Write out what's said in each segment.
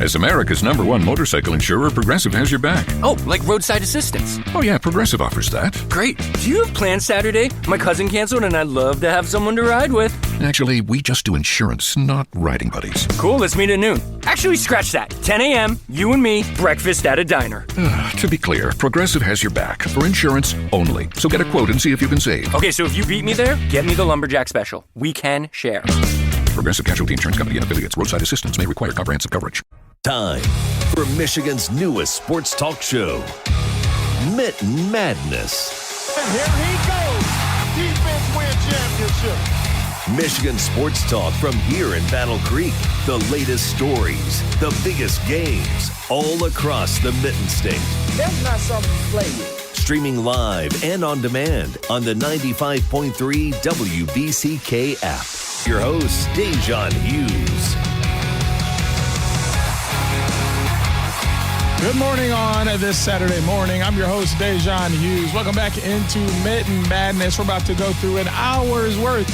As America's #1 motorcycle insurer, Progressive has your back. Oh, like roadside assistance. Oh yeah, Progressive offers that. Great. Do you have plans Saturday? My cousin canceled and I'd love to have someone to ride with. Actually, we just do insurance, not riding buddies. Cool, let's meet at noon. Actually, scratch that. 10 a.m., you and me, breakfast at a diner. To be clear, Progressive has your back for insurance only. So get a quote and see if you can save. Okay, so if you beat me there, get me the Lumberjack Special. We can share. Progressive Casualty Insurance Company and affiliates. Roadside assistance may require comprehensive coverage. Time for Michigan's newest sports talk show, Mitten Madness. And here he goes. Defense win championship. Michigan sports talk from here in Battle Creek. The latest stories, the biggest games, all across the Mitten State. That's not something to play with. Streaming live and on demand on the 95.3 WBCK app. Your host, Da'Jzon Hughes. Good morning on this Saturday morning. I'm your host, Da'Jzon Hughes. Welcome back into Mitten Madness. We're about to go through an hour's worth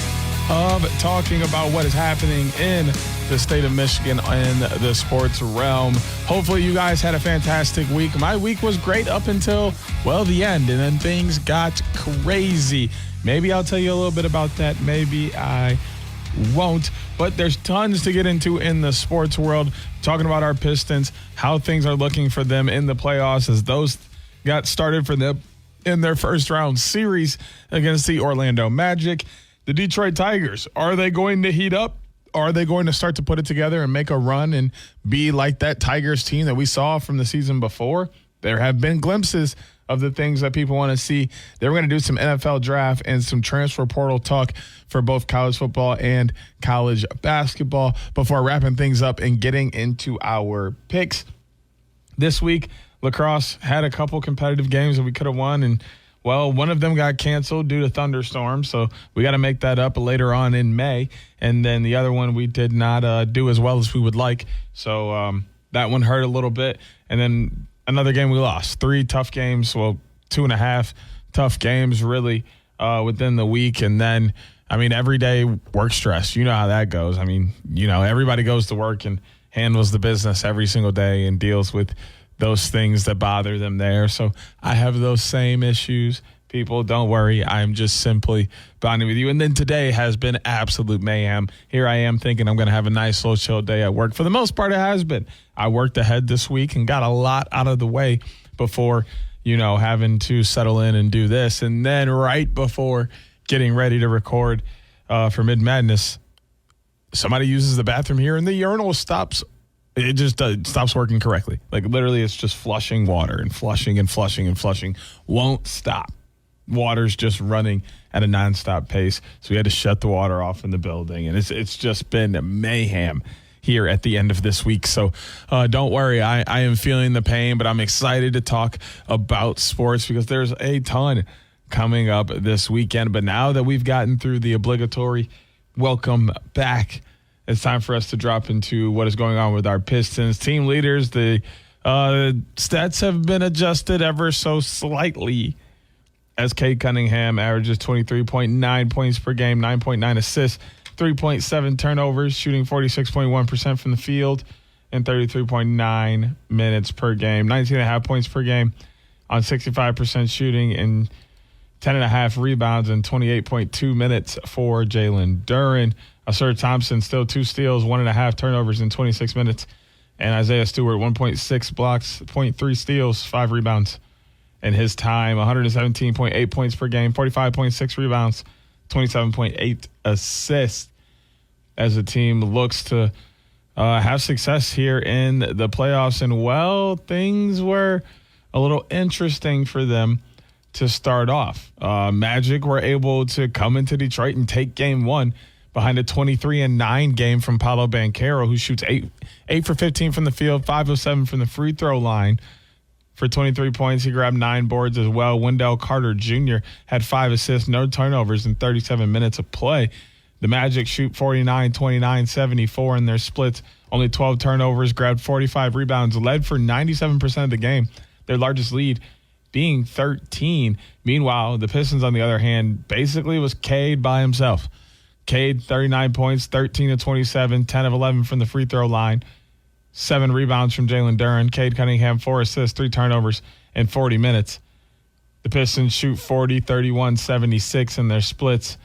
of talking about what is happening in the state of Michigan in the sports realm. Hopefully you guys had a fantastic week. My week was great up until, well, the end, and then things got crazy. Maybe I'll tell you a little bit about that. Maybe I won't, but there's tons to get into in the sports world. Talking about our Pistons, how things are looking for them in the playoffs as those got started for them in their first round series against the Orlando Magic. The Detroit Tigers, are they going to heat up? Are they going to start to put it together and make a run and be like that Tigers team that we saw from the season before? There have been glimpses of the things that people want to see. They're going to do some NFL draft and some transfer portal talk for both college football and college basketball before wrapping things up and getting into our picks. This week, lacrosse had a couple competitive games that we could have won, and well, one of them got canceled due to thunderstorms, so we got to make that up later on in May. And then the other one we did not do as well as we would like, so that one hurt a little bit. And then another game we lost. 3 tough games, well, 2.5 tough games really within the week. And then, I mean, everyday work stress. You know how that goes. I mean, you know, everybody goes to work and handles the business every single day and deals with those things that bother them there. So I have those same issues. People, don't worry. I'm just simply bonding with you. And then today has been absolute mayhem. Here I am thinking I'm going to have a nice little chill day at work. For the most part, it has been. I worked ahead this week and got a lot out of the way before, you know, having to settle in and do this. And then right before getting ready to record for Mitten Madness, somebody uses the bathroom here and the urinal stops. It just stops working correctly. Like literally it's just flushing water and flushing and flushing and flushing. Won't stop. Water's just running at a nonstop pace. So we had to shut the water off in the building. And it's just been mayhem here at the end of this week. So don't worry. I am feeling the pain, but I'm excited to talk about sports because there's a ton coming up this weekend. But now that we've gotten through the obligatory welcome back, it's time for us to drop into what is going on with our Pistons. Team leaders, the stats have been adjusted ever so slightly as Cade Cunningham averages 23.9 points per game, 9.9 assists, 3.7 turnovers, shooting 46.1% from the field, and 33.9 minutes per game, 19.5 points per game on 65% shooting, and 10.5 rebounds and 28.2 minutes for Jalen Duren. Asur Thompson still 2 steals, 1.5 turnovers in 26 minutes. And Isaiah Stewart, 1.6 blocks, 0.3 steals, 5 rebounds in his time. 117.8 points per game, 45.6 rebounds, 27.8 assists as the team looks to have success here in the playoffs. And, well, things were a little interesting for them to start off. Magic were able to come into Detroit and take game 1 behind a 23-9 game from Paolo Banchero, who shoots 8 for 15 from the field, 5 of 7 from the free throw line for 23 points. He grabbed 9 boards as well. Wendell Carter Jr. had 5 assists, no turnovers in 37 minutes of play. The Magic shoot 49, 29, 74 in their splits. Only 12 turnovers, grabbed 45 rebounds, led for 97% of the game. Their largest lead being 13. Meanwhile, the Pistons, on the other hand, basically was Cade by himself. Cade, 39 points, 13 of 27, 10 of 11 from the free throw line, 7 rebounds from Jalen Duren. Cade Cunningham, 4 assists, 3 turnovers in 40 minutes. The Pistons shoot 40, 31, 76 in their splits.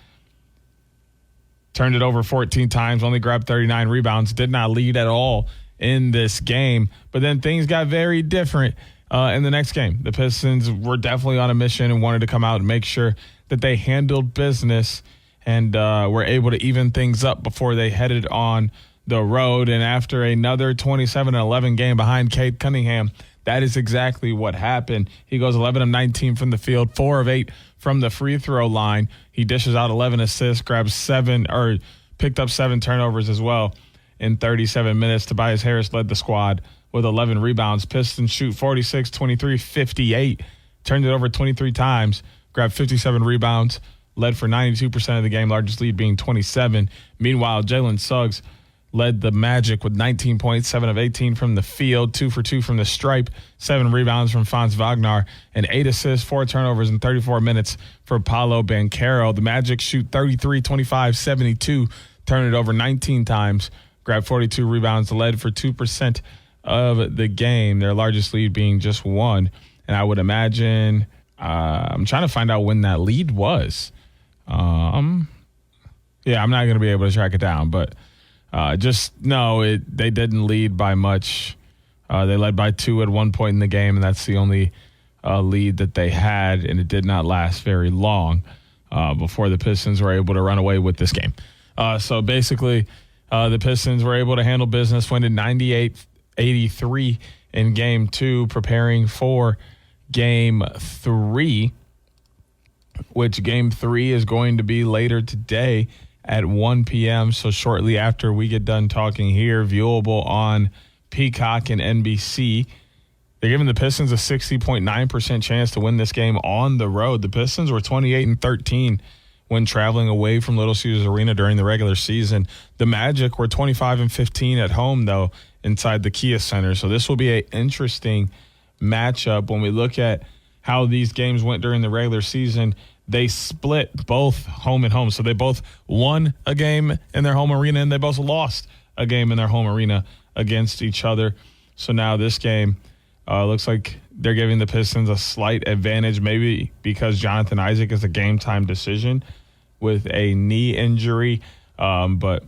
Turned it over 14 times, only grabbed 39 rebounds, did not lead at all in this game. But then things got very different in the next game. The Pistons were definitely on a mission and wanted to come out and make sure that they handled business and were able to even things up before they headed on the road. And after another 27-11 game behind Cade Cunningham, that is exactly what happened. He goes 11 of 19 from the field, 4 of 8 from the free throw line. He dishes out 11 assists, picked up 7 turnovers as well in 37 minutes. Tobias Harris led the squad with 11 rebounds. Pistons shoot 46, 23, 58. Turned it over 23 times, grabbed 57 rebounds, led for 92% of the game, largest lead being 27. Meanwhile, Jalen Suggs led the Magic with 19 points, 7 of 18 from the field, 2 for 2 from the stripe, 7 rebounds from Franz Wagner, and 8 assists, 4 turnovers in 34 minutes for Paolo Banchero. The Magic shoot 33, 25, 72, turn it over 19 times, grab 42 rebounds, led for 2% of the game, their largest lead being just 1. And I would imagine, I'm trying to find out when that lead was. I'm not going to be able to track it down, but they didn't lead by much. They led by 2 at one point in the game, and that's the only lead that they had, and it did not last very long before the Pistons were able to run away with this game. So basically, the Pistons were able to handle business, winning 98-83 in Game 2, preparing for Game 3, which Game 3 is going to be later today at 1 p.m. So shortly after we get done talking here, viewable on Peacock and NBC. They're giving the Pistons a 60.9% chance to win this game on the road. The Pistons were 28-13 when traveling away from Little Caesars Arena during the regular season. The Magic were 25-15 at home, though, inside the Kia Center. So this will be an interesting matchup. When we look at how these games went during the regular season, they split both home and home. So they both won a game in their home arena, and they both lost a game in their home arena against each other. So now this game looks like they're giving the Pistons a slight advantage, maybe because Jonathan Isaac is a game-time decision with a knee injury. But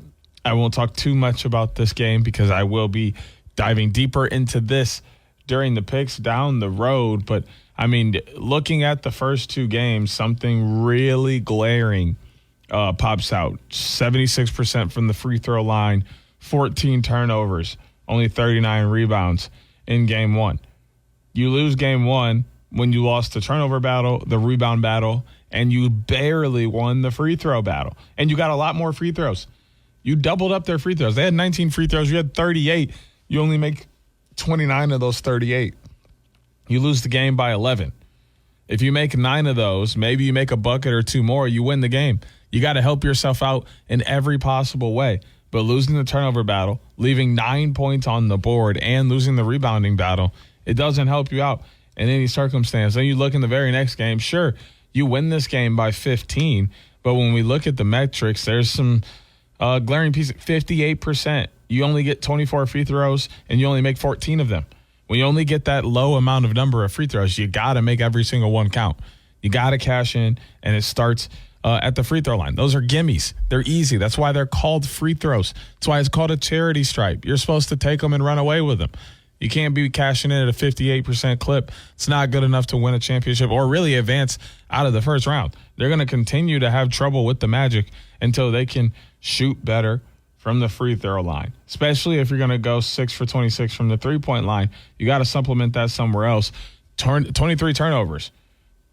I won't talk too much about this game because I will be diving deeper into this during the picks down the road. But I mean, looking at the first 2 games, something really glaring pops out. 76% from the free throw line, 14 turnovers, only 39 rebounds in Game 1. You lose Game 1 when you lost the turnover battle, the rebound battle, and you barely won the free throw battle. And you got a lot more free throws. You doubled up their free throws. They had 19 free throws. You had 38. You only make 29 of those 38. You lose the game by 11. If you make 9 of those, maybe you make a bucket or 2 more, you win the game. You got to help yourself out in every possible way. But losing the turnover battle, leaving 9 points on the board, and losing the rebounding battle, it doesn't help you out in any circumstance. Then you look in the very next game, sure, you win this game by 15, but when we look at the metrics, there's some glaring pieces. 58%. You only get 24 free throws, and you only make 14 of them. When you only get that low amount of number of free throws, you got to make every single one count. You got to cash in, and it starts at the free throw line. Those are gimmies. They're easy. That's why they're called free throws. That's why it's called a charity stripe. You're supposed to take them and run away with them. You can't be cashing in at a 58% clip. It's not good enough to win a championship or really advance out of the first round. They're going to continue to have trouble with the Magic until they can shoot better from the free throw line, especially if you're going to go 6 for 26 from the three-point line. You got to supplement that somewhere else. 23 turnovers,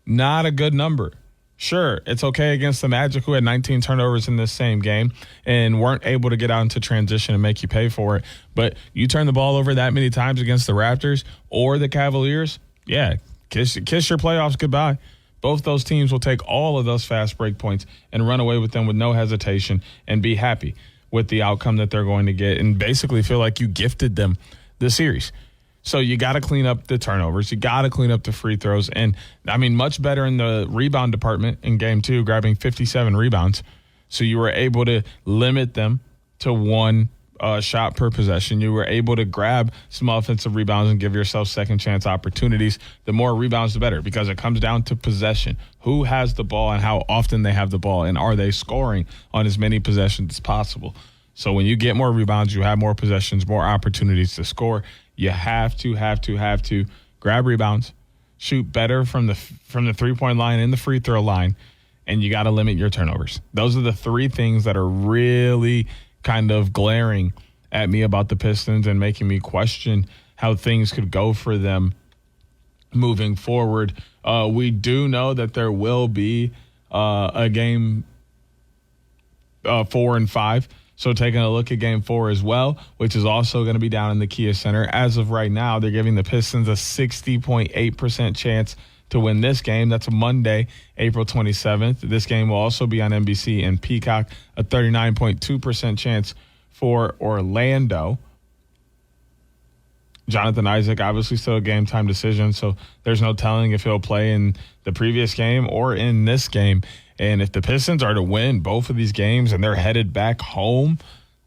not a good number. Sure, it's okay against the Magic, who had 19 turnovers in this same game and weren't able to get out into transition and make you pay for it. But you turn the ball over that many times against the Raptors or the Cavaliers, yeah, kiss your playoffs goodbye. Both those teams will take all of those fast break points and run away with them with no hesitation and be happy with the outcome that they're going to get and basically feel like you gifted them the series. So you got to clean up the turnovers. You got to clean up the free throws. And, I mean, much better in the rebound department in Game 2, grabbing 57 rebounds. So you were able to limit them to 1 shot per possession. You were able to grab some offensive rebounds and give yourself second chance opportunities. The more rebounds, the better, because it comes down to possession. Who has the ball and how often they have the ball, and are they scoring on as many possessions as possible? So when you get more rebounds, you have more possessions, more opportunities to score. You have to grab rebounds, shoot better from the 3-point line and the free throw line, and you got to limit your turnovers. Those are the three things that are really kind of glaring at me about the Pistons and making me question how things could go for them moving forward. We do know that there will be a game 4 and 5. So taking a look at game 4 as well, which is also going to be down in the Kia Center. As of right now, they're giving the Pistons a 60.8% chance to win this game. That's Monday, April 27th. This game will also be on NBC and Peacock. A 39.2% chance for Orlando. Jonathan Isaac, obviously still a game time decision, so there's no telling if he'll play in the previous game or in this game. And if the Pistons are to win both of these games and they're headed back home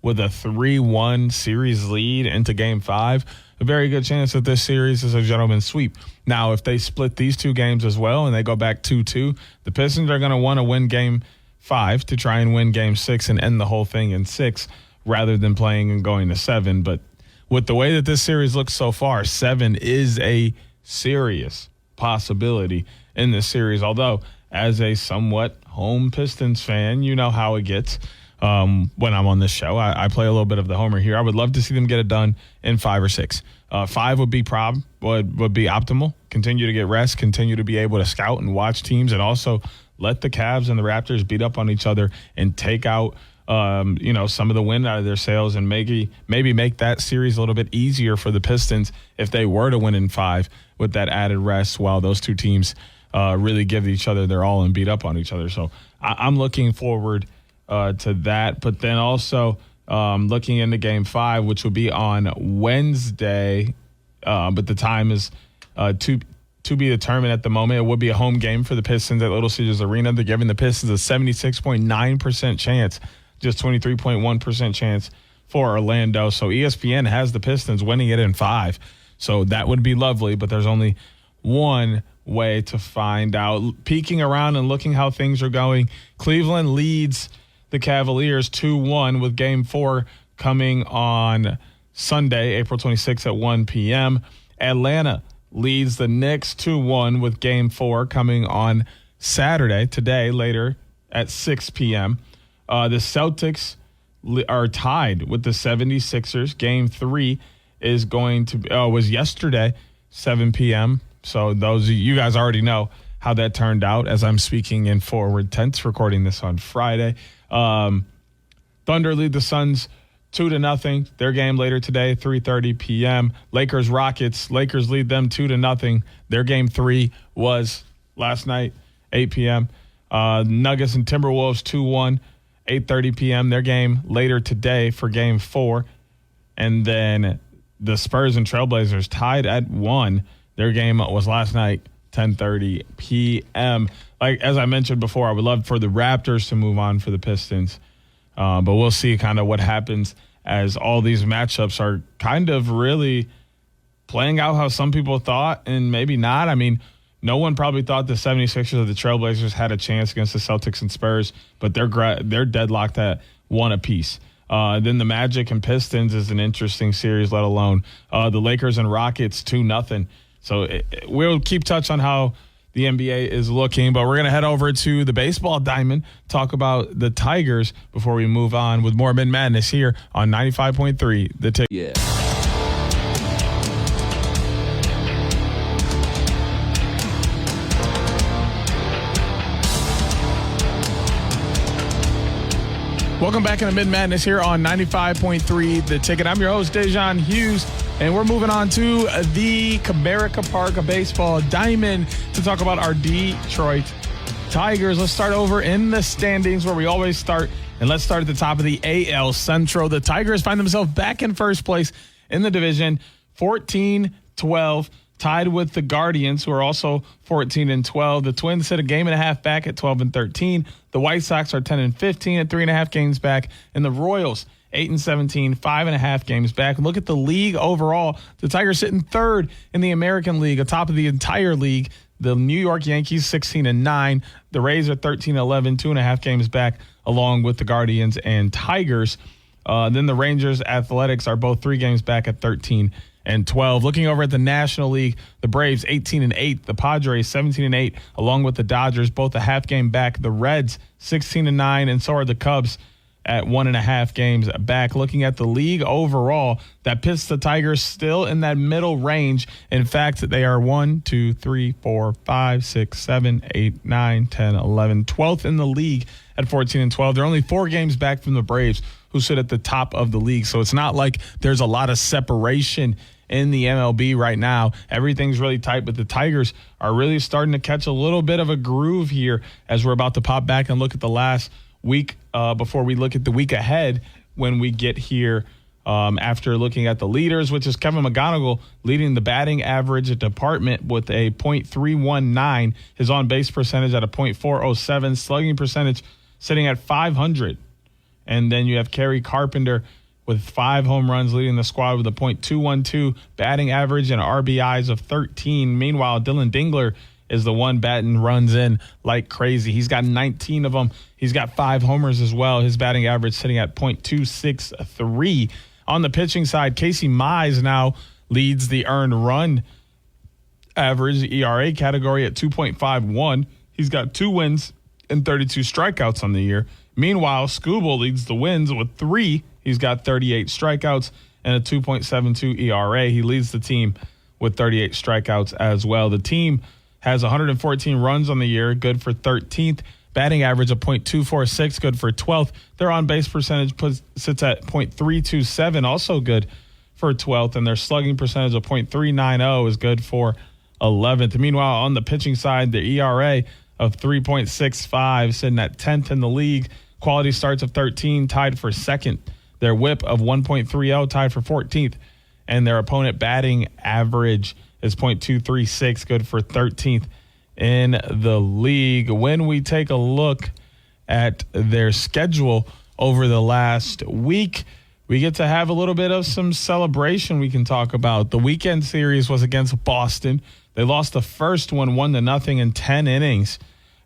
with a 3-1 series lead into game 5, a very good chance that this series is a gentleman's sweep. Now, if they split these two games as well and they go back 2-2, the Pistons are going to want to win game 5 to try and win game 6 and end the whole thing in 6 rather than playing and going to 7. But with the way that this series looks so far, 7 is a serious possibility in this series. Although, as a somewhat home Pistons fan, you know how it gets when I'm on this show. I play a little bit of the homer here. I would love to see them get it done in 5 or 6. 5 would be would be optimal. Continue to get rest, continue to be able to scout and watch teams, and also let the Cavs and the Raptors beat up on each other and take out some of the wind out of their sails, and maybe make that series a little bit easier for the Pistons if they were to win in 5 with that added rest while those two teams really give each other their all and beat up on each other. So I'm looking forward to that. But then also looking into game 5, which will be on Wednesday, but the time is to be determined at the moment. It would be a home game for the Pistons at Little Caesars Arena. They're giving the Pistons a 76.9% chance, just 23.1% chance for Orlando. So ESPN has the Pistons winning it in 5. So that would be lovely, but there's only one way to find out. Peeking around and looking how things are going, Cleveland leads the Cavaliers 2-1 with game 4 coming on Sunday, April 26th at 1 p.m. Atlanta leads the Knicks 2-1 with game 4 coming on Saturday, today, later at 6 p.m. The Celtics are tied with the 76ers. Game 3 is was yesterday, 7 p.m. So you guys already know how that turned out as I'm speaking in forward tense, recording this on Friday. Thunder lead the Suns 2-0. Their game later today, 3:30 p.m. Lakers lead them 2-0. Their game 3 was last night, 8 p.m. Nuggets and Timberwolves 2-1, 8:30 p.m. Their game later today for game 4. And then the Spurs and Trailblazers tied at 1. Their game was last night, 10:30 p.m. As I mentioned before, I would love for the Raptors to move on for the Pistons. But we'll see kind of what happens as all these matchups are kind of really playing out how some people thought and maybe not. I mean, no one probably thought the 76ers or the Trailblazers had a chance against the Celtics and Spurs, but they're deadlocked at 1 apiece. Then the Magic and Pistons is an interesting series, let alone the Lakers and Rockets 2-0. So we'll keep touch on how the NBA is looking, but we're going to head over to the baseball diamond, talk about the Tigers before we move on with more Mitten Madness here on 95.3 The Ticket. Yeah. Welcome back into Mitten Madness here on 95.3 The Ticket. I'm your host, Da'Jzon Hughes, and we're moving on to the Comerica Park Baseball Diamond to talk about our Detroit Tigers. Let's start over in the standings where we always start, and let's start at the top of the AL Central. The Tigers find themselves back in first place in the division, 14-12. Tied with the Guardians, who are also 14-12. The Twins sit a game and a half back at 12-13. The White Sox are 10-15 at 3.5 games back. And the Royals 8-17, 5.5 games back. Look at the league overall. The Tigers sitting third in the American League, atop of the entire league. The New York Yankees 16-9. The Rays are 13-11, 2.5 games back, along with the Guardians and Tigers. Then the Rangers Athletics are both 3 games back at 13-12. Looking over at the National League, the Braves 18-8, the Padres 17-8, along with the Dodgers, both a half game back. The Reds 16-9, and so are the Cubs at 1.5 games back. Looking at the league overall, that puts the Tigers still in that middle range. In fact, they are 1, 2, 3, 4, 5, 6, 7, 8, 9, 10, 11, 12th in the league at 14-12. They're only 4 games back from the Braves, who sit at the top of the league. So it's not like there's a lot of separation in the MLB right now. Everything's really tight, but the Tigers are really starting to catch a little bit of a groove here as we're about to pop back and look at the last week before we look at the week ahead when we get here after looking at the leaders, which is Kevin McGonigal leading the batting average department with a .319, his on-base percentage at a .407, slugging percentage sitting at .500. And then you have Kerry Carpenter with 5 home runs leading the squad with a .212 batting average and RBIs of 13. Meanwhile, Dylan Dingler is the one batting runs in like crazy. He's got 19 of them. He's got 5 homers as well. His batting average sitting at .263. On the pitching side, Casey Mize now leads the earned run average ERA category at 2.51. He's got 2 wins and 32 strikeouts on the year. Meanwhile, Skubal leads the wins with 3. He's got 38 strikeouts and a 2.72 ERA. He leads the team with 38 strikeouts as well. The team has 114 runs on the year, good for 13th. Batting average of .246, good for 12th. Their on-base percentage sits at .327, also good for 12th. And their slugging percentage of .390 is good for 11th. Meanwhile, on the pitching side, the ERA of 3.65, sitting at 10th in the league. Quality starts of 13, tied for 2nd. Their whip of 1.30, tied for 14th. And their opponent batting average is .236, good for 13th in the league. When we take a look at their schedule over the last week, we get to have a little bit of some celebration we can talk about. The weekend series was against Boston. They lost the first one 1-0 in 10 innings.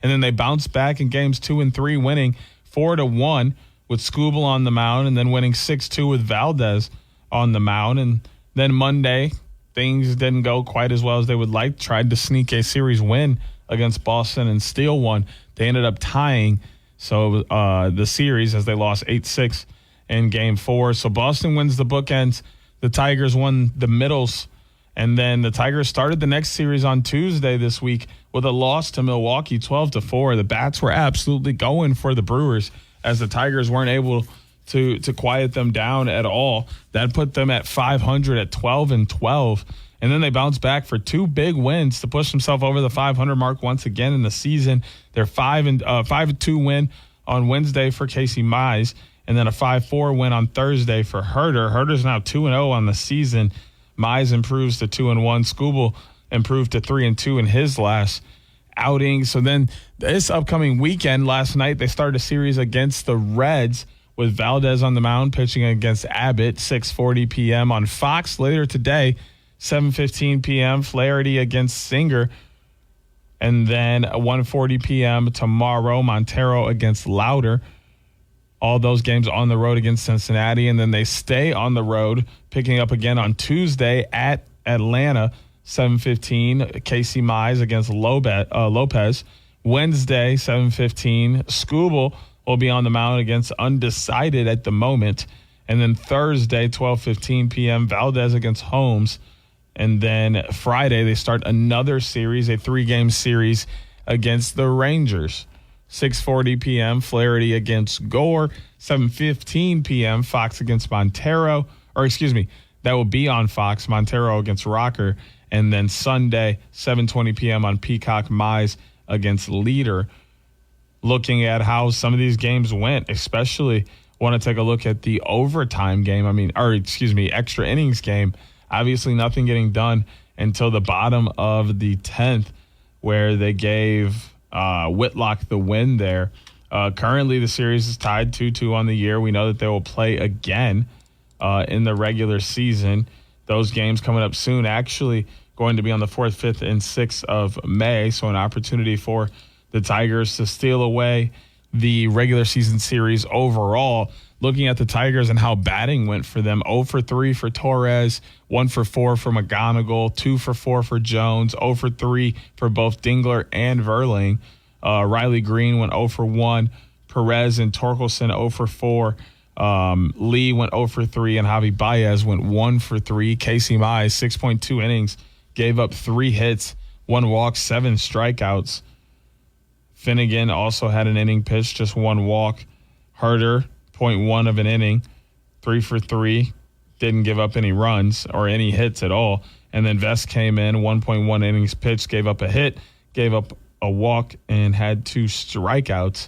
And then they bounced back in games 2 and 3, winning 4-1 with Skubal on the mound, and then winning 6-2 with Valdez on the mound. And then Monday, things didn't go quite as well as they would like. Tried to sneak a series win against Boston and steal one. They ended up tying the series as they lost 8-6 in Game 4. So Boston wins the bookends. The Tigers won the middles. And then the Tigers started the next series on Tuesday this week with a loss to Milwaukee, 12-4. The bats were absolutely going for the Brewers as the Tigers weren't able to quiet them down at all. That put them at .500 at 12-12. And then they bounced back for 2 big wins to push themselves over the .500 mark once again in the season. Their 5-2 win on Wednesday for Casey Mize, and then a 5-4 win on Thursday for Herder. Herder's now 2-0 on the season. Mize improves to 2-1. Skubal improved to 3-2 in his last outing. So then this upcoming weekend, last night, they started a series against the Reds with Valdez on the mound pitching against Abbott, 6:40 p.m. on Fox. Later today, 7:15 p.m., Flaherty against Singer. And then 1:40 p.m. tomorrow, Montero against Lauder. All those games on the road against Cincinnati. And then they stay on the road, picking up again on Tuesday at Atlanta, 7:15, Casey Mize against Lopez. Wednesday, 7:15, Skubal will be on the mound against undecided at the moment. And then Thursday, 12:15 p.m., Valdez against Holmes. And then Friday, they start another series, a 3-game series against the Rangers. 6:40 p.m., Flaherty against Gore. 7:15 p.m., Fox against Montero. Or excuse me, that will be on Fox, Montero against Rocker. And then Sunday, 7:20 p.m. on Peacock, Mize against Leader. Looking at how some of these games went, especially want to take a look at the overtime game. Extra innings game. Obviously nothing getting done until the bottom of the 10th, where they gave Whitlock the win there Currently, the series is tied 2-2 on the year. We know that they will play again in the regular season. Those games coming up soon, actually going to be on the 4th, 5th, and 6th of May. So an opportunity for the Tigers to steal away the regular season series overall. Looking at the Tigers and how batting went for them, 0 for 3 for Torres, 1 for 4 for McGonigal, 2 for 4 for Jones, 0 for 3 for both Dingler and Verling. Riley Green went 0 for 1. Perez and Torkelson 0 for 4. Lee went 0 for 3, and Javi Baez went 1 for 3. Casey Mize, 6.2 innings, gave up 3 hits, 1 walk, 7 strikeouts. Finnegan also had an inning pitch, just 1 walk. Herder, 0.1 of an inning, 3 for 3, didn't give up any runs or any hits at all. And then Vest came in, 1.1 innings pitched, gave up a hit, gave up a walk, and had 2 strikeouts.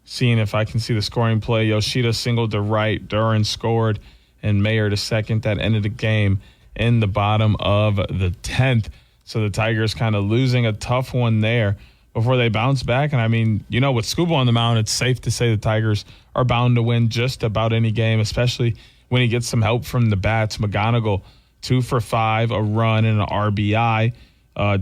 Seeing if I can see the scoring play, Yoshida singled to right, Duran scored, and Mayer to second. That ended the game in the bottom of the 10th. So the Tigers kind of losing a tough one there before they bounce back. And, I mean, you know, with Scooble on the mound, it's safe to say the Tigers are bound to win just about any game, especially when he gets some help from the bats. McGonigal, 2 for 5, a run and an RBI.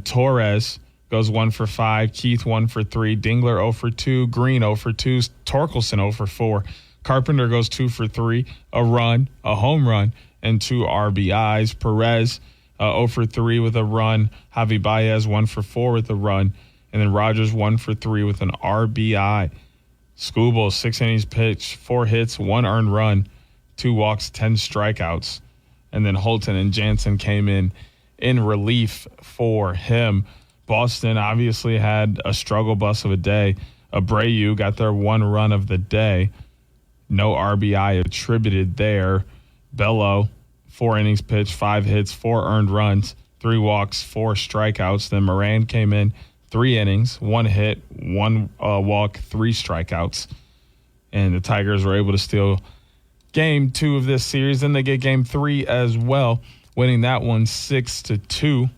Torres goes 1 for 5. Keith 1 for 3. Dingler 0 for 2. Green 0 for 2. Torkelson 0 for 4. Carpenter goes 2 for 3. A run, a home run, and 2 RBIs. Perez 0 for 3 with a run. Javi Baez 1 for 4 with a run. And then Rogers 1 for 3 with an RBI. Scooble, 6 innings pitched, 4 hits, 1 earned run, 2 walks, 10 strikeouts. And then Holton and Jansen came in relief for him. Boston obviously had a struggle bus of a day. Abreu got their 1 run of the day. No RBI attributed there. Bello, 4 innings pitched, 5 hits, 4 earned runs, 3 walks, 4 strikeouts. Then Moran came in, 3 innings, 1 hit, 1 walk, 3 strikeouts. And the Tigers were able to steal game 2 of this series. Then they get game 3 as well, winning that one 6-2.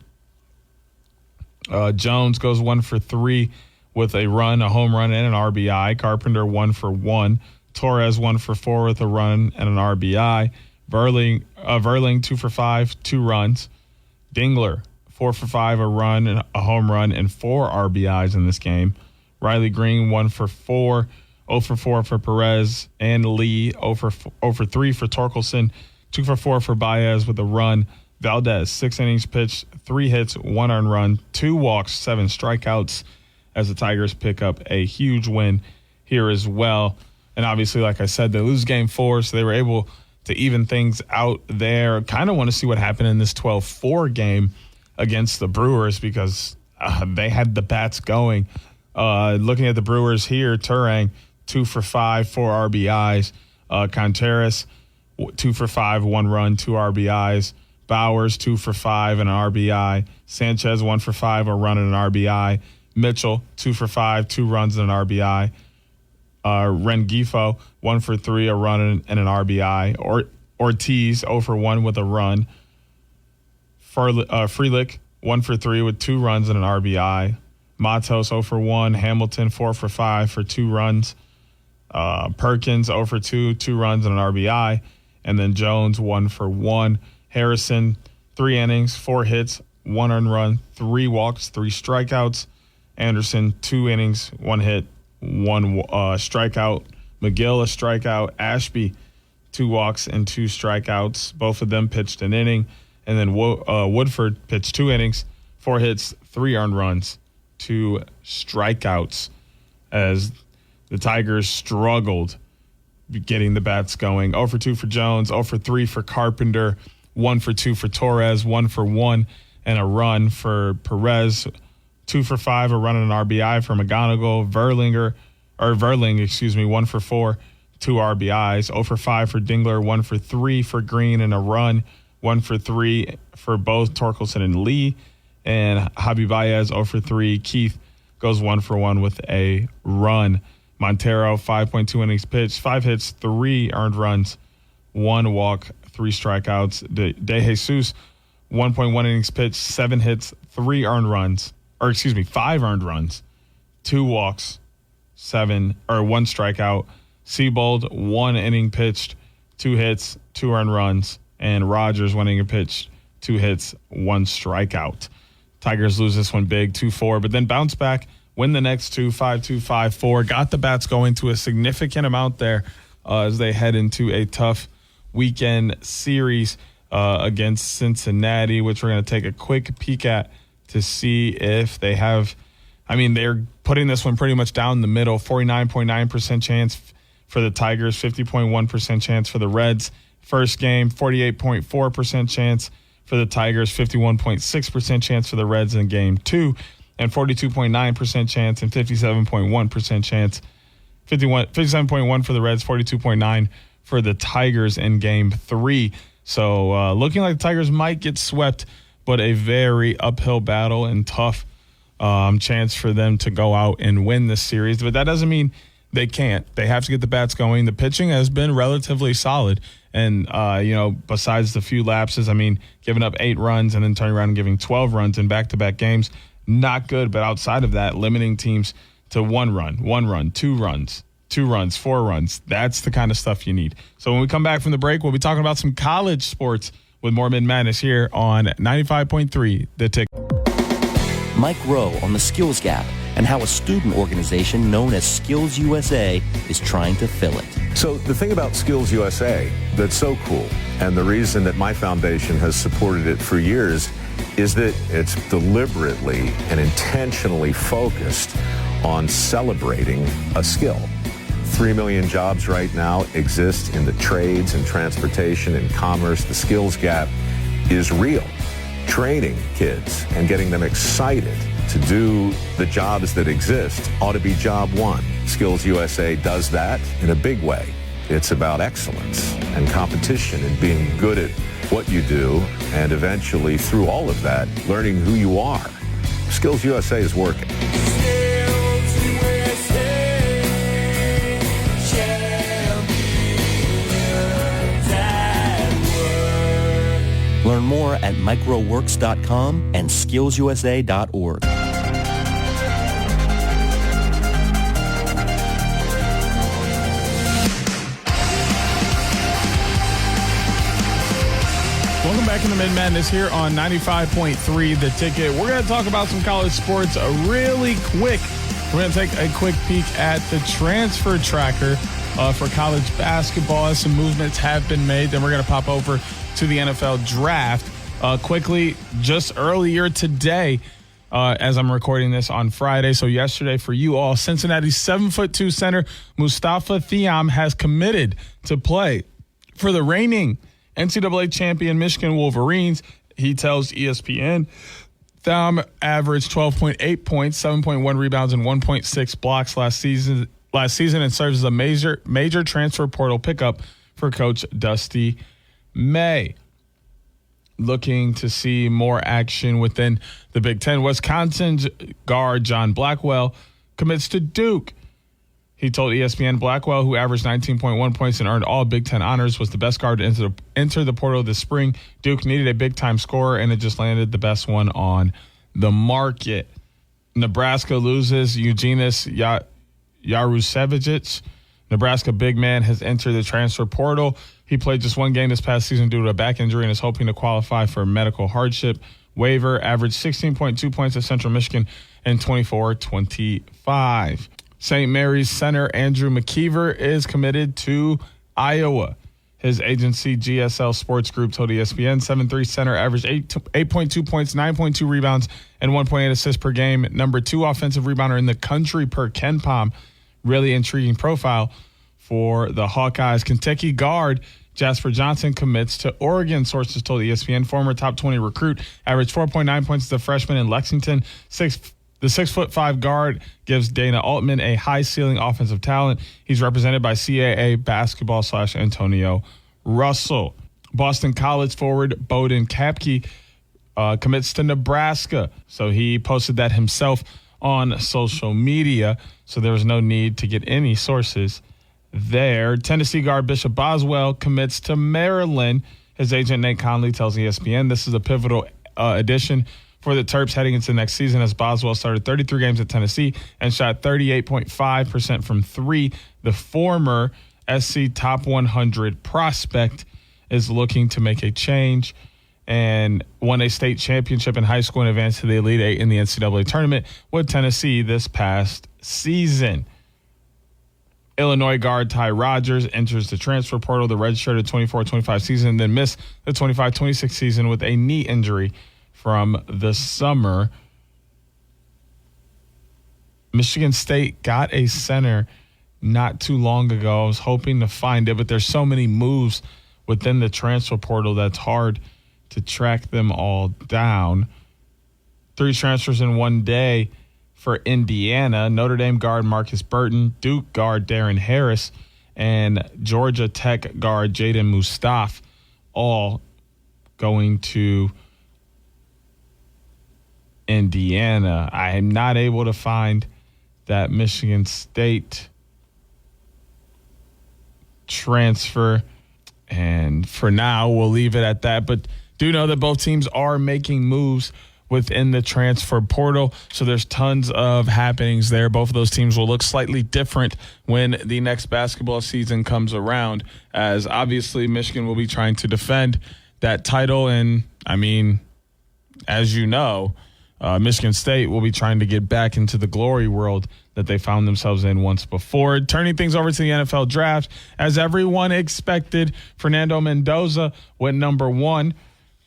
Jones goes 1 for 3 with a run, a home run, and an RBI. Carpenter 1 for 1. Torres 1 for 4 with a run and an RBI. Verling 2 for 5, 2 runs. Dingler 4 for 5, a run, and a home run, and 4 RBIs in this game. Riley Green 1 for 4, 0 for 4 for Perez and Lee, 0 for 3 for Torkelson, 2 for 4 for Baez with a run. Valdez, 6 innings pitched, 3 hits, 1 earned run, 2 walks, 7 strikeouts, as the Tigers pick up a huge win here as well. And obviously, like I said, they lose game 4, so they were able to even things out there. Kind of want to see what happened in this 12-4 game against the Brewers because they had the bats going. Looking at the Brewers here, Turang, 2 for 5, 4 RBIs. Contreras, 2 for 5, 1 run, 2 RBIs. Bowers, 2 for 5 and an RBI. Sanchez, 1 for 5, a run and an RBI. Mitchell, 2 for 5, 2 runs and an RBI. Rengifo, 1 for 3, a run and an RBI. Ortiz, 0 for 1 with a run. Frelick, 1 for 3 with 2 runs and an RBI. Matos, 0 for 1. Hamilton, 4 for 5 for 2 runs. Perkins, 0 for 2, 2 runs and an RBI. And then Jones, 1 for 1. Harrison, 3 innings, 4 hits, 1 earned run, 3 walks, 3 strikeouts. Anderson, 2 innings, 1 hit, 1 strikeout. McGill, a strikeout. Ashby, 2 walks and 2 strikeouts. Both of them pitched an inning. And then Woodford pitched 2 innings, 4 hits, 3 earned runs, 2 strikeouts, as the Tigers struggled getting the bats going. 0 for 2 for Jones, 0 for 3 for Carpenter, 1 for 2 for Torres, 1 for 1 and a run for Perez, 2 for 5, a run and an RBI for McGonigal. Verling, 1 for 4, 2 RBIs. 0 for 5 for Dingler, 1 for 3 for Green and a run, 1 for 3 for both Torkelson and Lee. And Javi Baez, 0 for 3. Keith goes 1 for 1 with a run. Montero, 5.2 innings pitched, 5 hits, 3 earned runs, 1 walk, 3 strikeouts. DeJesus, 1.1 innings pitched, 7 hits, 5 earned runs, 2 walks, one strikeout. Seabold, 1 inning pitched, 2 hits, 2 earned runs, and Rogers, 1 inning pitched, 2 hits, 1 strikeout. Tigers lose this one big, 2-4, but then bounce back, win the next 2, 5-2, 5-4. Got the bats going to a significant amount there as they head into a tough weekend series against Cincinnati, which we're going to take a quick peek at to see if they have. I mean, they're putting this one pretty much down the middle, 49.9% chance for the Tigers, 50.1% chance for the Reds. First game, 48.4% chance for the Tigers, 51.6% chance for the Reds in game 2, and 42.9% chance and 57.1% chance. 57.1 for the Reds, 42.9 for the Tigers in game 3. So looking like the Tigers might get swept, but a very uphill battle and tough chance for them to go out and win this series. But that doesn't mean they can't. They have to get the bats going. The pitching has been relatively solid. And, besides the few lapses, giving up 8 runs and then turning around and giving 12 runs in back-to-back games, not good. But outside of that, limiting teams to 1 run, 2 runs, 2 runs, 4 runs. That's the kind of stuff you need. So when we come back from the break, we'll be talking about some college sports with more Mitten Madness here on 95.3 The Tick. Mike Rowe on the Skills Gap and how a student organization known as Skills USA is trying to fill it. So the thing about Skills USA that's so cool, and the reason that my foundation has supported it for years, is that it's deliberately and intentionally focused on celebrating a skill. 3 million jobs right now exist in the trades and transportation and commerce. The skills gap is real. Training kids and getting them excited to do the jobs that exist ought to be job one. Skills USA does that in a big way. It's about excellence and competition and being good at what you do, and eventually through all of that, learning who you are. Skills USA is working. Learn more at microworks.com and skillsusa.org. Welcome back in the Mitten Madness here on 95.3 The Ticket. We're going to talk about some college sports really quick. We're going to take a quick peek at the transfer tracker for college basketball. Some movements have been made. Then we're going to pop over to the NFL draft. Quickly, just earlier today, as I'm recording this on Friday, so yesterday for you all, Cincinnati's 7'2" center Mustafa Thiam has committed to play for the reigning NCAA champion Michigan Wolverines. He tells ESPN Thiam averaged 12.8 points, 7.1 rebounds, and 1.6 blocks last season, and serves as a major transfer portal pickup for Coach Dusty May. Looking to see more action within the Big Ten. Wisconsin's guard John Blackwell commits to Duke. He told ESPN Blackwell, who averaged 19.1 points and earned all Big Ten honors, was the best guard to enter the portal this spring. Duke needed a big-time scorer, and it just landed the best one on the market. Nebraska loses Eugenis Jarusevic. Nebraska big man has entered the transfer portal. He played just one game this past season due to a back injury and is hoping to qualify for a medical hardship waiver. Averaged 16.2 points at Central Michigan in 24-25. St. Mary's center Andrew McKeever is committed to Iowa. His agency, GSL Sports Group, told ESPN 7'3" center averaged 8.2 points, 9.2 rebounds, and 1.8 assists per game. Number 2 offensive rebounder in the country per KenPom. Really intriguing profile for the Hawkeyes. Kentucky guard Jasper Johnson commits to Oregon, sources told ESPN. Former top 20 recruit, averaged 4.9 points as a freshman in Lexington. The 6'5" guard gives Dana Altman a high-ceiling offensive talent. He's represented by CAA basketball / Antonio Russell. Boston College forward Bowden Kapke commits to Nebraska. So he posted that himself on social media. So there was no need to get any sources there. Tennessee guard Bishop Boswell commits to Maryland. His agent Nate Conley tells ESPN this is a pivotal addition for for the Terps heading into next season, as Boswell started 33 games at Tennessee and shot 38.5% from three. The former SC top 100 prospect is looking to make a change and won a state championship in high school and advanced to the Elite Eight in the NCAA tournament with Tennessee this past season. Illinois guard Ty Rodgers enters the transfer portal, the redshirted 24-25 season, then missed the 25-26 season with a knee injury from the summer. Michigan State got a center not too long ago. I was hoping to find it, but there's so many moves within the transfer portal that's hard to track them all down. 3 transfers in one day for Indiana. Notre Dame guard Marcus Burton, Duke guard Darren Harris, and Georgia Tech guard Jaden Mustaf, all going to Indiana. I am not able to find that Michigan State transfer, and for now we'll leave it at that. But do know that both teams are making moves within the transfer portal, so there's tons of happenings there. Both of those teams will look slightly different when the next basketball season comes around, as obviously Michigan will be trying to defend that title, and I mean, as you know, Michigan State will be trying to get back into the glory world that they found themselves in once before. Turning things over to the NFL draft, as everyone expected, Fernando Mendoza went number 1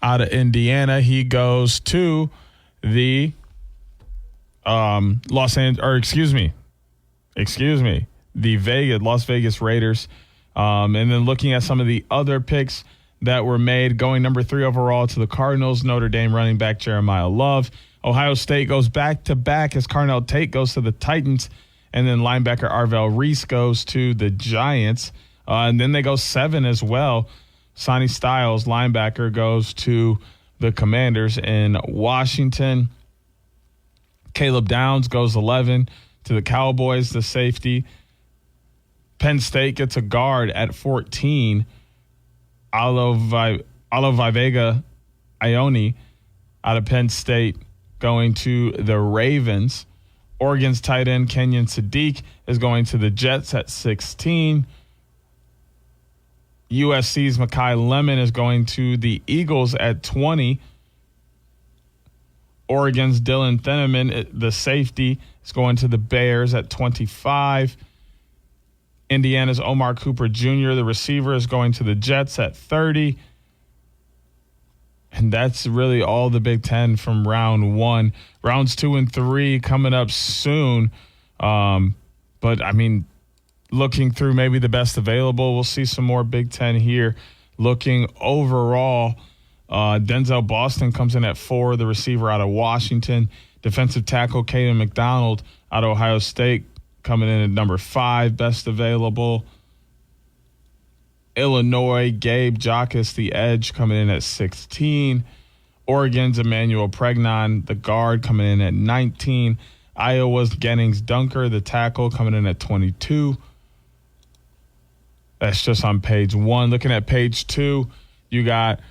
out of Indiana. He goes to the Las Vegas Raiders. And then looking at some of the other picks that were made, going number 3 overall to the Cardinals, Notre Dame running back Jeremiah Love. Ohio State goes back-to-back as Carnell Tate goes to the Titans, and then linebacker Arvell Reese goes to the Giants. And then they go 7 as well. Sonny Styles, linebacker, goes to the Commanders in Washington. Caleb Downs goes 11 to the Cowboys, the safety. Penn State gets a guard at 14. Vega Ione out of Penn State going to the Ravens. Oregon's tight end Kenyon Sadiq is going to the Jets at 16. USC's Mekhi Lemon is going to the Eagles at 20. Oregon's Dylan Thieneman, the safety, is going to the Bears at 25. Indiana's Omar Cooper Jr., the receiver, is going to the Jets at 30. And that's really all the Big Ten from round 1. Rounds 2 and 3 coming up soon. But, I mean, looking through maybe the best available, we'll see some more Big Ten here. Looking overall, Denzel Boston comes in at 4, the receiver out of Washington. Defensive tackle Caden McDonald out of Ohio State coming in at number 5, best available. Illinois, Gabe Jacas, the edge, coming in at 16. Oregon's Emmanuel Pregnon, the guard, coming in at 19. Iowa's Gennings Dunker, the tackle, coming in at 22. That's just on page 1. Looking at page 2, you got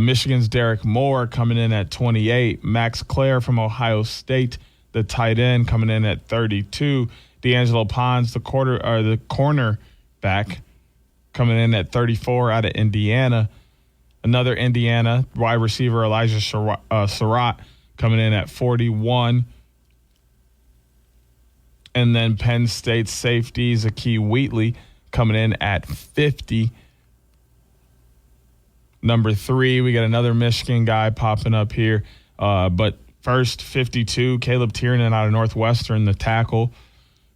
Michigan's Derek Moore coming in at 28. Max Clare from Ohio State, the tight end, coming in at 32. D'Angelo Pons, the cornerback, coming in at 34 out of Indiana. Another Indiana wide receiver, Elijah Surratt, coming in at 41. And then Penn State safety, Zakee Wheatley, coming in at 50. Number 3, we got another Michigan guy popping up here. But first, 52, Caleb Tiernan out of Northwestern, the tackle.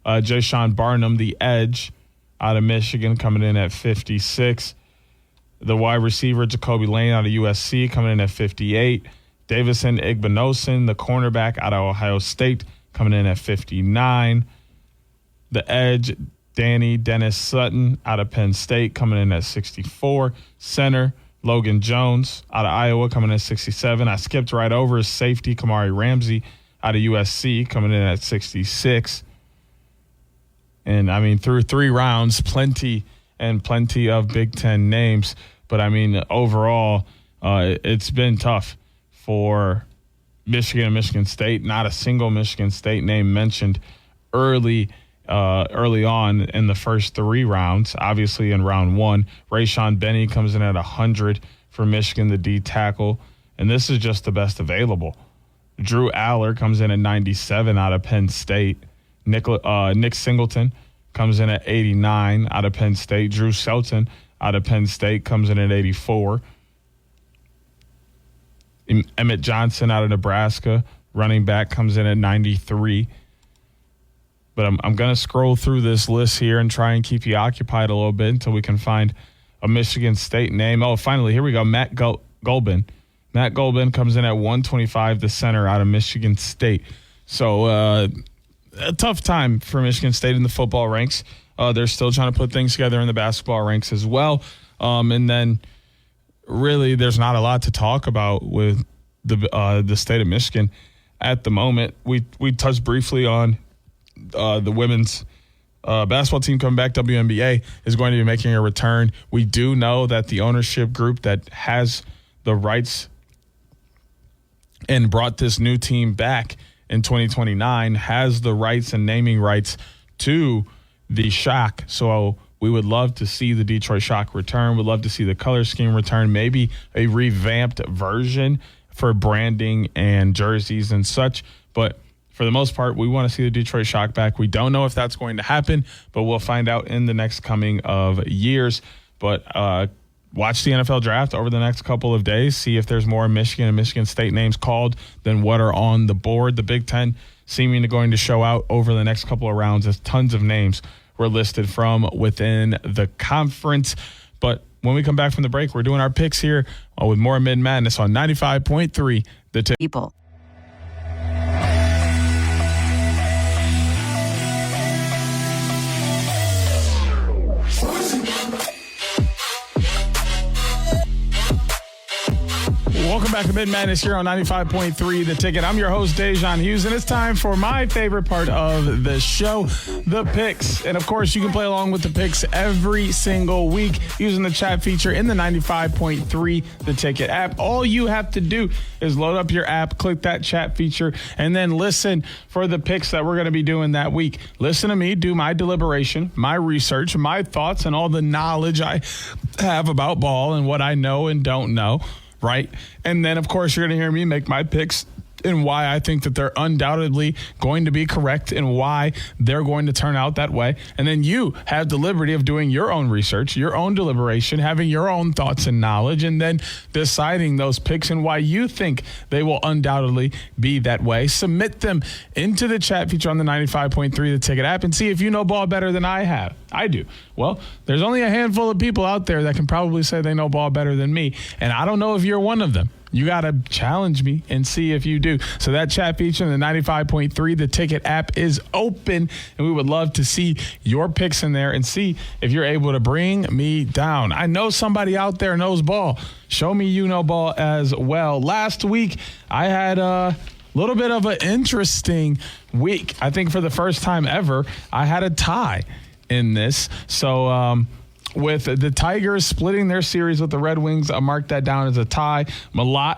Jayshon Barnum, the edge, out of Michigan, coming in at 56. The wide receiver, Jacoby Lane out of USC, coming in at 58. Davison Igbinosun, the cornerback out of Ohio State, coming in at 59. The edge, Dennis Sutton out of Penn State, coming in at 64. Center, Logan Jones out of Iowa, coming in at 67. I skipped right over his safety, Kamari Ramsey out of USC, coming in at 66. And, I mean, through 3 rounds, plenty of Big Ten names. But, I mean, overall, it's been tough for Michigan and Michigan State. Not a single Michigan State name mentioned early on in the first 3 rounds. Obviously, in round 1, Rayshawn Benny comes in at 100 for Michigan, the D tackle, and this is just the best available. Drew Aller comes in at 97 out of Penn State. Nick Singleton comes in at 89 out of Penn State. Drew Shelton out of Penn State comes in at 84. Emmett Johnson out of Nebraska, running back, comes in at 93. But I'm going to scroll through this list here and try and keep you occupied a little bit until we can find a Michigan State name. Oh, finally, here we go. Matt Golbin. Matt Golbin comes in at 125, the center out of Michigan State. So a tough time for Michigan State in the football ranks. They're still trying to put things together in the basketball ranks as well. And then really there's not a lot to talk about with the state of Michigan at the moment. We touched briefly on the women's basketball team coming back. WNBA is going to be making a return. We do know that the ownership group that has the rights and brought this new team back in 2029 has the rights and naming rights to the Shock. So we would love to see the Detroit Shock return. We'd love to see the color scheme return, maybe a revamped version for branding and jerseys and such. But for the most part, we want to see the Detroit Shock back. We don't know if that's going to happen, but we'll find out in the next coming of years. But watch the NFL draft over the next couple of days, see if there's more Michigan and Michigan State names called than what are on the board. The Big Ten seeming to going to show out over the next couple of rounds as tons of names were listed from within the conference. But when we come back from the break, we're doing our picks here with more Mitten Madness on 95.3 The Ticket. People. Welcome back to Mitten Madness here on 95.3 The Ticket. I'm your host, Da'Jzon Hughes, and it's time for my favorite part of the show, the picks. And, of course, you can play along with the picks every single week using the chat feature in the 95.3 The Ticket app. All you have to do is load up your app, click that chat feature, and then listen for the picks that we're going to be doing that week. Listen to me do my deliberation, my research, my thoughts, and all the knowledge I have about ball and what I know and don't know. Right. And then, of course, you're going to hear me make my picks and why I think that they're undoubtedly going to be correct and why they're going to turn out that way. And then you have the liberty of doing your own research, your own deliberation, having your own thoughts and knowledge, and then deciding those picks and why you think they will undoubtedly be that way. Submit them into the chat feature on the 95.3 The Ticket app and see if you know ball better than I do. Well, there's only a handful of people out there that can probably say they know ball better than me, and I don't know if you're one of them. You got to challenge me and see if you do. So that chat feature in the 95.3 The Ticket app is open, and we would love to see your picks in there and see if you're able to bring me down. I know somebody out there knows ball. Show me you know ball as well. Last week, I had a little bit of an interesting week. I think for the first time ever, I had a tie in this. So, with the Tigers splitting their series with the Red Wings, I marked that down as a tie. Malott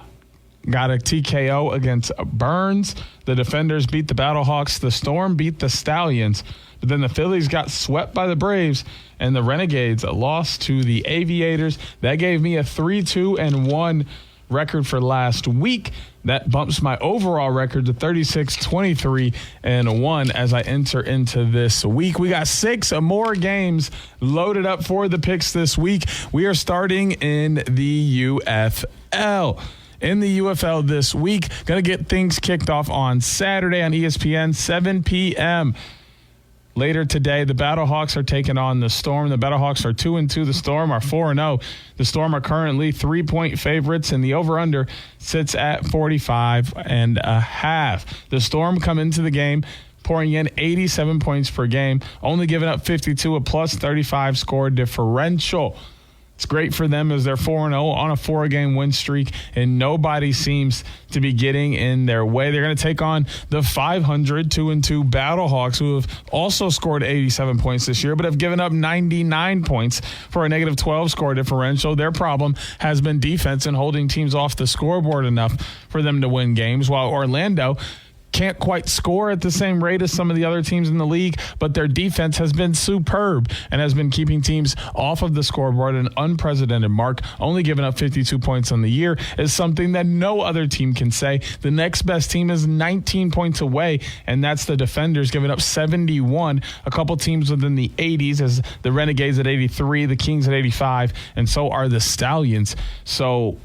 got a TKO against Burns. The Defenders beat the Battlehawks. The Storm beat the Stallions. But then the Phillies got swept by the Braves, and the Renegades lost to the Aviators. That gave me a 3-2-1 record for last week. That bumps my overall record to 36-23-1 as I enter into this week. We got 6 more games loaded up for the picks this week. We are starting in the UFL. In the UFL this week, going to get things kicked off on Saturday on ESPN, 7 p.m. Later today, the Battlehawks are taking on the Storm. The Battlehawks are 2-2. The Storm are 4-0. The Storm are currently 3-point favorites, and the over-under sits at 45.5. The Storm come into the game pouring in 87 points per game, only giving up 52, a plus 35 score differential. It's great for them as they're 4-0 on a 4-game win streak, and nobody seems to be getting in their way. They're going to take on the 500 2-2 Battlehawks, who have also scored 87 points this year, but have given up 99 points for a negative 12 score differential. Their problem has been defense and holding teams off the scoreboard enough for them to win games, while Orlando can't quite score at the same rate as some of the other teams in the league, but their defense has been superb and has been keeping teams off of the scoreboard. An unprecedented mark, only giving up 52 points on the year, is something that no other team can say. The next best team is 19 points away, and that's the Defenders, giving up 71. A couple teams within the 80s, as the Renegades at 83, the Kings at 85, and so are the Stallions. So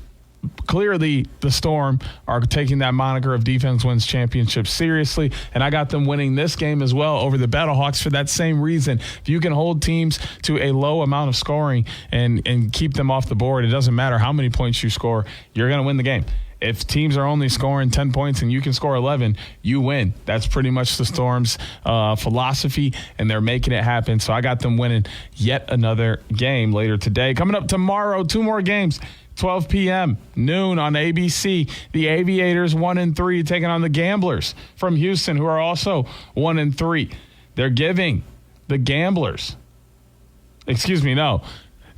clearly the Storm are taking that moniker of defense wins championships seriously, and I got them winning this game as well over the Battlehawks for that same reason. If you can hold teams to a low amount of scoring and keep them off the board, it doesn't matter how many points you score, you're going to win the game. If teams are only scoring 10 points and you can score 11, you win. That's pretty much the Storm's philosophy, and they're making it happen. So I got them winning yet another game later today. Coming up tomorrow, 2 more games. 12 p.m., noon on ABC. The Aviators 1-3 taking on the Gamblers from Houston, who are also 1-3. They're giving the Gamblers,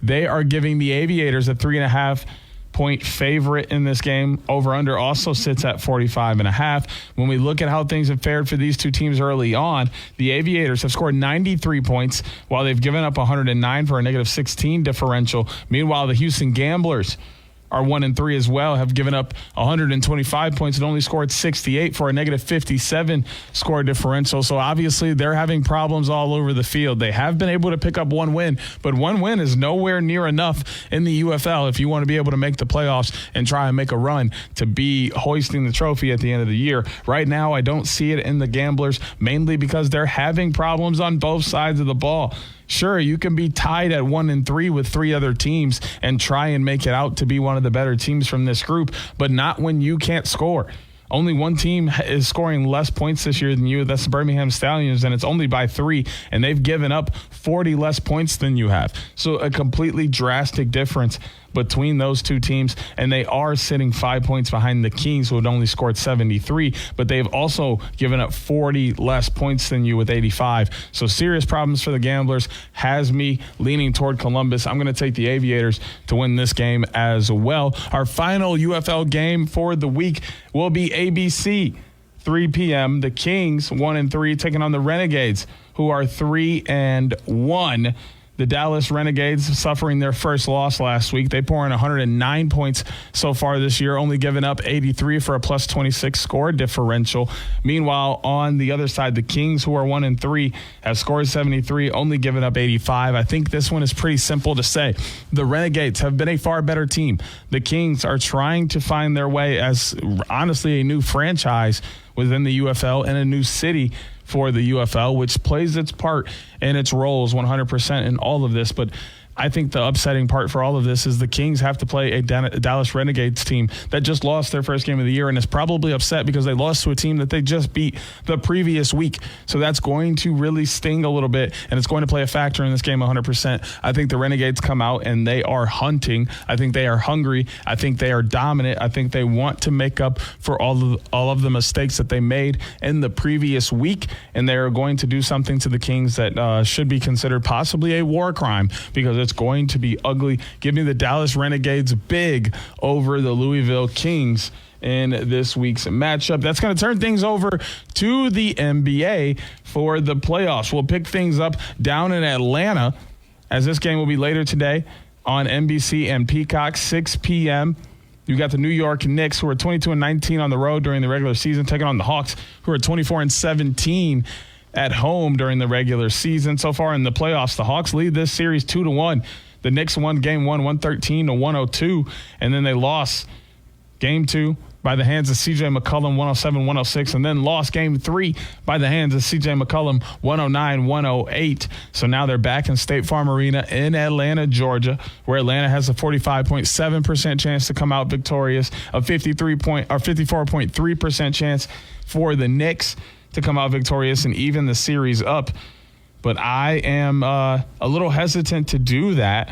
they are giving the Aviators a 3.5-point favorite in this game. Over-under also sits at 45.5. When we look at how things have fared for these two teams early on, the Aviators have scored 93 points while they've given up 109 for a negative 16 differential. Meanwhile, the Houston Gamblers are 1-3 as well, have given up 125 points and only scored 68 for a negative 57 score differential. So obviously they're having problems all over the field. They have been able to pick up 1 win, but 1 win is nowhere near enough in the UFL if you want to be able to make the playoffs and try and make a run to be hoisting the trophy at the end of the year. Right now, I don't see it in the Gamblers, mainly because they're having problems on both sides of the ball. Sure, you can be tied at 1-3 with 3 other teams and try and make it out to be one of the better teams from this group, but not when you can't score. Only one team is scoring less points this year than you. That's the Birmingham Stallions, and it's only by 3, and they've given up 40 less points than you have. So a completely drastic difference between those two teams, and they are sitting 5 points behind the Kings, who had only scored 73, but they've also given up 40 less points than you with 85. So serious problems for the Gamblers, has me leaning toward Columbus. I'm going to take the Aviators to win this game as well. Our final UFL game for the week will be ABC, 3 p.m. The Kings, 1-3, taking on the Renegades, who are 3-1. The Dallas Renegades suffering their first loss last week. They pour in 109 points so far this year, only giving up 83 for a plus 26 score differential. Meanwhile, on the other side, the Kings, who are 1-3, have scored 73, only giving up 85. I think this one is pretty simple to say. The Renegades have been a far better team. The Kings are trying to find their way as, honestly, a new franchise within the UFL and a new city for the UFL, which plays its part and its roles 100% in all of this. But I think the upsetting part for all of this is the Kings have to play a Dallas Renegades team that just lost their first game of the year and is probably upset because they lost to a team that they just beat the previous week. So that's going to really sting a little bit, and it's going to play a factor in this game 100%. I think the Renegades come out and they are hunting. I think they are hungry. I think they are dominant. I think they want to make up for all of the mistakes that they made in the previous week, and they are going to do something to the Kings that should be considered possibly a war crime, because it's going to be ugly. Give me the Dallas Renegades big over the Louisville Kings in this week's matchup. That's going to turn things over to the NBA for the playoffs. We'll pick things up down in Atlanta, as this game will be later today on NBC and Peacock, 6 p.m. You got the New York Knicks, who are 22-19 on the road during the regular season, taking on the Hawks, who are 24-17 at home during the regular season. So far in the playoffs, the Hawks lead this series 2-1. The Knicks won game 1, 113-102, and then they lost game 2 by the hands of C.J. McCollum, 107-106, and then lost game 3 by the hands of C.J. McCollum, 109-108. So now they're back in State Farm Arena in Atlanta, Georgia, where Atlanta has a 45.7% chance to come out victorious, a 54.3% chance for the Knicks to come out victorious and even the series up. But I am a little hesitant to do that.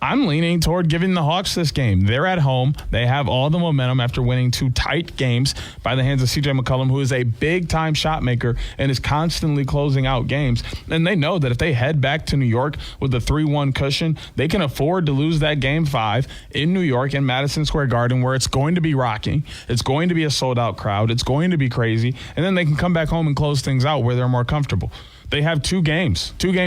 I'm leaning toward giving the Hawks this game. They're at home. They have all the momentum after winning 2 tight games by the hands of C.J. McCollum, who is a big-time shot maker and is constantly closing out games. And they know that if they head back to New York with a 3-1 cushion, they can afford to lose that Game 5 in New York in Madison Square Garden, where it's going to be rocking. It's going to be a sold-out crowd. It's going to be crazy. And then they can come back home and close things out where they're more comfortable. They have 2 game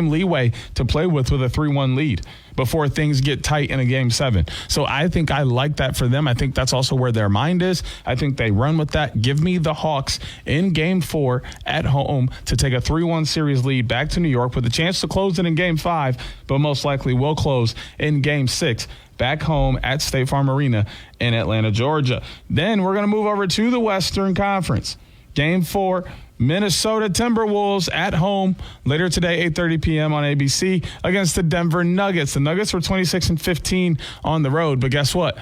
leeway to play with a 3-1 lead before things get tight in a Game 7. So I think I like that for them. I think that's also where their mind is. I think they run with that. Give me the Hawks in Game 4 at home to take a 3-1 series lead back to New York with a chance to close it in Game 5, but most likely will close in Game 6 back home at State Farm Arena in Atlanta, Georgia. Then we're going to move over to the Western Conference. Game 4, Minnesota Timberwolves at home later today, 8:30 p.m. on ABC against the Denver Nuggets. The Nuggets were 26-15 on the road, but guess what?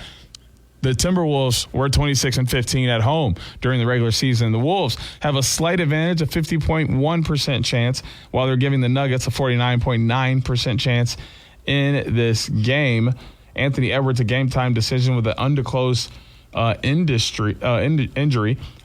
The Timberwolves were 26-15 at home during the regular season. The Wolves have a slight advantage, a 50.1% chance, while they're giving the Nuggets a 49.9% chance in this game. Anthony Edwards, a game-time decision with an undisclosed injury.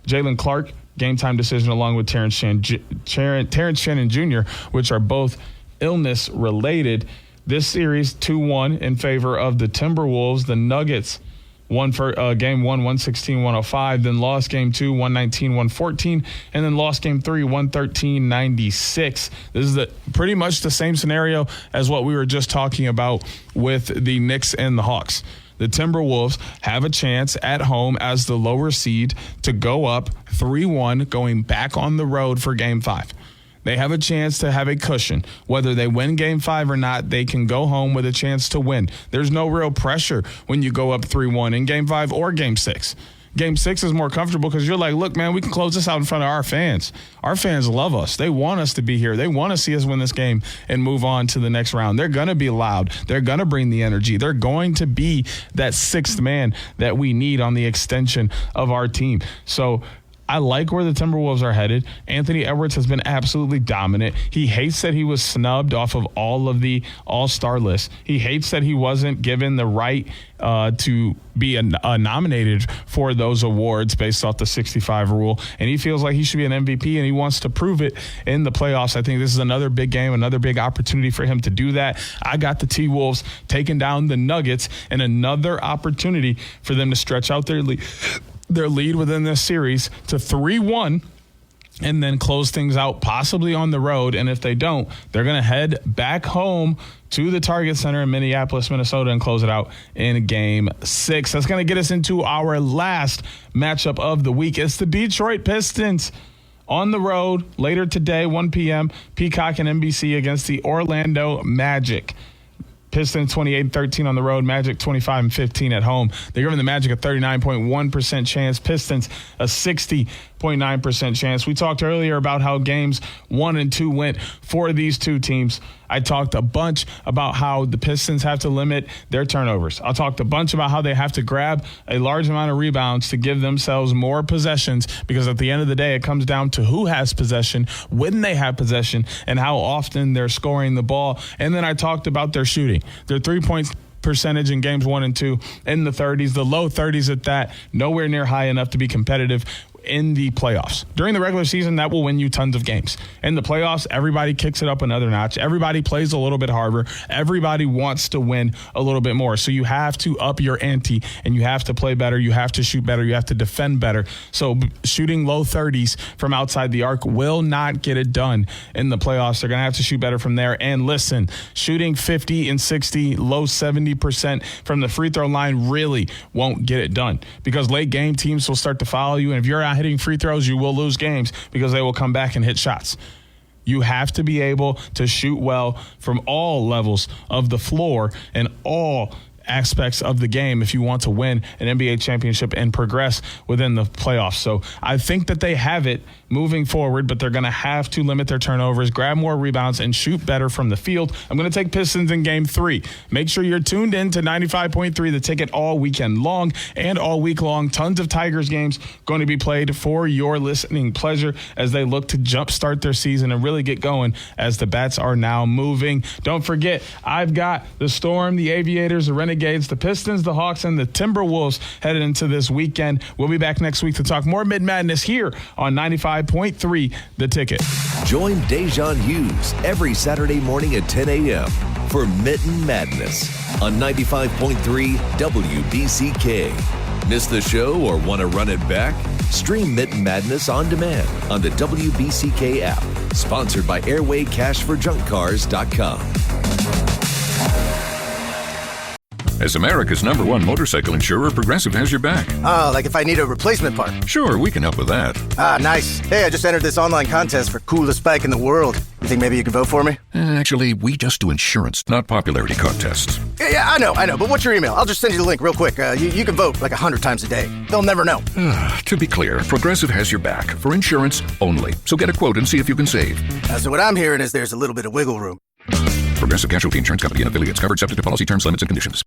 Jalen Clark, game-time decision along with Terrence Shannon Jr., which are both illness-related. This series, 2-1 in favor of the Timberwolves. The Nuggets won for Game 1, 116-105, then lost Game 2, 119-114, and then lost Game 3, 113-96. This is pretty much the same scenario as what we were just talking about with the Knicks and the Hawks. The Timberwolves have a chance at home as the lower seed to go up 3-1 going back on the road for Game 5. They have a chance to have a cushion. Whether they win Game 5 or not, they can go home with a chance to win. There's no real pressure when you go up 3-1 in Game 5 or Game 6. Game 6 is more comfortable because you're like, look, man, we can close this out in front of our fans. Our fans love us. They want us to be here. They want to see us win this game and move on to the next round. They're going to be loud. They're going to bring the energy. They're going to be that sixth man that we need on the extension of our team. So I like where the Timberwolves are headed. Anthony Edwards has been absolutely dominant. He hates that he was snubbed off of all of the all-star lists. He hates that he wasn't given the right to be nominated for those awards based off the 65 rule. And he feels like he should be an MVP, and he wants to prove it in the playoffs. I think this is another big game, another big opportunity for him to do that. I got the T-Wolves taking down the Nuggets, and another opportunity for them to stretch out their lead within this series to 3-1 and then close things out possibly on the road. And if they don't, they're going to head back home to the Target Center in Minneapolis, Minnesota, and close it out in Game 6. That's going to get us into our last matchup of the week. It's the Detroit Pistons on the road later today, 1 p.m., Peacock and NBC against the Orlando Magic. Pistons 28-13 on the road, Magic 25-15 at home. They're giving the Magic a 39.1% chance, Pistons a 60.9% chance. We talked earlier about how games 1 and 2 went for these two teams. I talked a bunch about how the Pistons have to limit their turnovers. I talked a bunch about how they have to grab a large amount of rebounds to give themselves more possessions, because at the end of the day, it comes down to who has possession, when they have possession, and how often they're scoring the ball. And then I talked about their shooting. Their 3-point percentage in games 1 and 2 in the 30s, the low 30s at that, nowhere near high enough to be competitive in the playoffs. During the regular season, that will win you tons of games. In the playoffs, everybody kicks it up another notch. Everybody plays a little bit harder. Everybody wants to win a little bit more. So you have to up your ante, and you have to play better. You have to shoot better. You have to defend better. So shooting low 30s from outside the arc will not get it done in the playoffs. They're going to have to shoot better from there. And listen, shooting 50 and 60, low 70% from the free throw line really won't get it done, because late game teams will start to follow you. And if you're out hitting free throws, you will lose games because they will come back and hit shots. You have to be able to shoot well from all levels of the floor and all aspects of the game if you want to win an NBA championship and progress within the playoffs. So I think that they have it moving forward, but they're going to have to limit their turnovers, grab more rebounds, and shoot better from the field. I'm going to take Pistons in Game 3. Make sure you're tuned in to 95.3 The Ticket all weekend long and all week long. Tons of Tigers games going to be played for your listening pleasure as they look to jumpstart their season and really get going as the bats are now moving. Don't forget, I've got the Storm, the Aviators, the Renegades, the Pistons, the Hawks, and the Timberwolves headed into this weekend. We'll be back next week to talk more Mitten Madness here on 95.3 The Ticket. Join Da'Jzon Hughes every Saturday morning at 10 a.m. for Mitten Madness on 95.3 WBCK. Miss the show or want to run it back? Stream Mitten Madness on demand on the WBCK app. Sponsored by AirwayCashForJunkCars.com. As America's #1 motorcycle insurer, Progressive has your back. Oh, like if I need a replacement part. Sure, we can help with that. Ah, nice. Hey, I just entered this online contest for coolest bike in the world. You think maybe you can vote for me? Actually, we just do insurance, not popularity contests. Yeah, I know. But what's your email? I'll just send you the link real quick. You can vote like 100 times a day. They'll never know. To be clear, Progressive has your back for insurance only. So get a quote and see if you can save. So what I'm hearing is there's a little bit of wiggle room. Progressive Casualty Insurance Company and affiliates covered subject to policy terms, limits, and conditions.